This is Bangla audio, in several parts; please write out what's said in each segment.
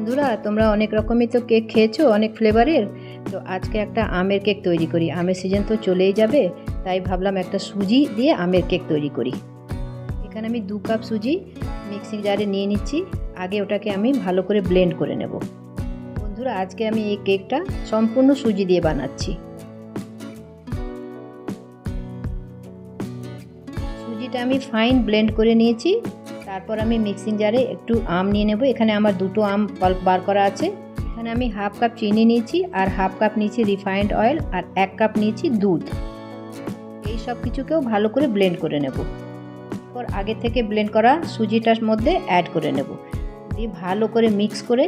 বন্ধুরা, তোমরা অনেক রকমই তো কেক খেয়েছো, অনেক ফ্লেভারের। তো আজকে একটা আমের কেক তৈরি করি। আমের সিজন তো চলেই যাবে, তাই ভাবলাম একটা সুজি দিয়ে আমের কেক তৈরি করি। এখানে আমি 2 কাপ সুজি মিক্সিং জারে নিয়ে নিচ্ছি। আগে ওটাকে আমি ভালো করে ব্লেন্ড করে নেব। বন্ধুরা, আজকে আমি এই কেকটা সম্পূর্ণ সুজি দিয়ে বানাচ্ছি। সুজিটা আমি ফাইন ব্লেন্ড করে নিয়েছি। তারপর আমি মিক্সিং জারে একটু আম নিয়ে নেব। এখানে আমার 2টো আম পাল্প বার করা আছে। এখানে আমি হাফ কাপ চিনি নিয়েছি, আর হাফ কাপ নিয়েছি রিফাইন্ড অয়েল, আর 1 কাপ নিয়েছি দুধ। এই সব কিছুকেও ভালো করে ব্লেন্ড করে নেব। তারপর আগে থেকে ব্লেন্ড করা সুজিটার মধ্যে অ্যাড করে নেব, দিয়ে ভালো করে মিক্স করে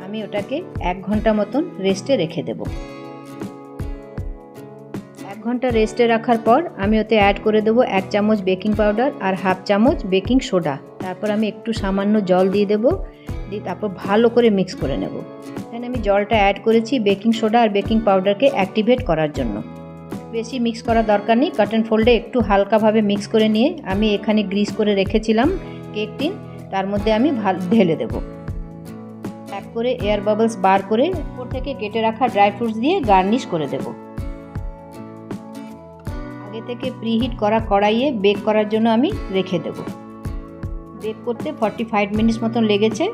আমি ওটাকে 1 ঘন্টা মতন রেস্টে রেখে দেব। 1 ঘন্টা রেস্টে রাখার পর আমি ওতে অ্যাড করে দেবো 1 চামচ বেকিং পাউডার আর হাফ চামচ বেকিং সোডা। তারপর আমি একটু সামান্য জল দিয়ে দেবো, দিয়ে তারপর ভালো করে মিক্স করে নেব। এখানে আমি জলটা অ্যাড করেছি বেকিং সোডা আর বেকিং পাউডারকে অ্যাক্টিভেট করার জন্য। বেশি মিক্স করার দরকার নেই। কাটন ফোল্ডে একটু হালকাভাবে মিক্স করে নিয়ে আমি এখানে গ্রিস করে রেখেছিলাম কেক টিন, তার মধ্যে আমি ঢেলে দেবো। এক করে এয়ার বাবলস বার করে উপর থেকে কেটে রাখা ড্রাই ফ্রুটস দিয়ে গার্নিশ করে দেব। আগে থেকে প্রিহিট করা কড়াইয়ে বেক করার জন্য আমি রেখে দেব। বেক করতে 45 মিনিটস মতন লেগেছে।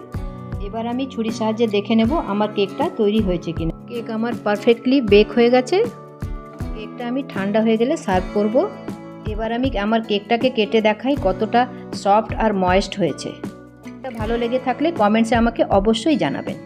এবার আমি ছুরির সাহায্যে দেখে নেব আমার কেকটা তৈরি হয়েছে কিনা। কেক আমার পারফেক্টলি বেক হয়ে গেছে। কেকটা আমি ঠান্ডা হয়ে গেলে সার্ভ করব। এবার আমি আমার কেকটাকে কেটে দেখাই কতটা সফট আর ময়েস্ট হয়েছে। ভালো লেগে থাকলে কমেন্টসে আমাকে অবশ্যই জানাবেন।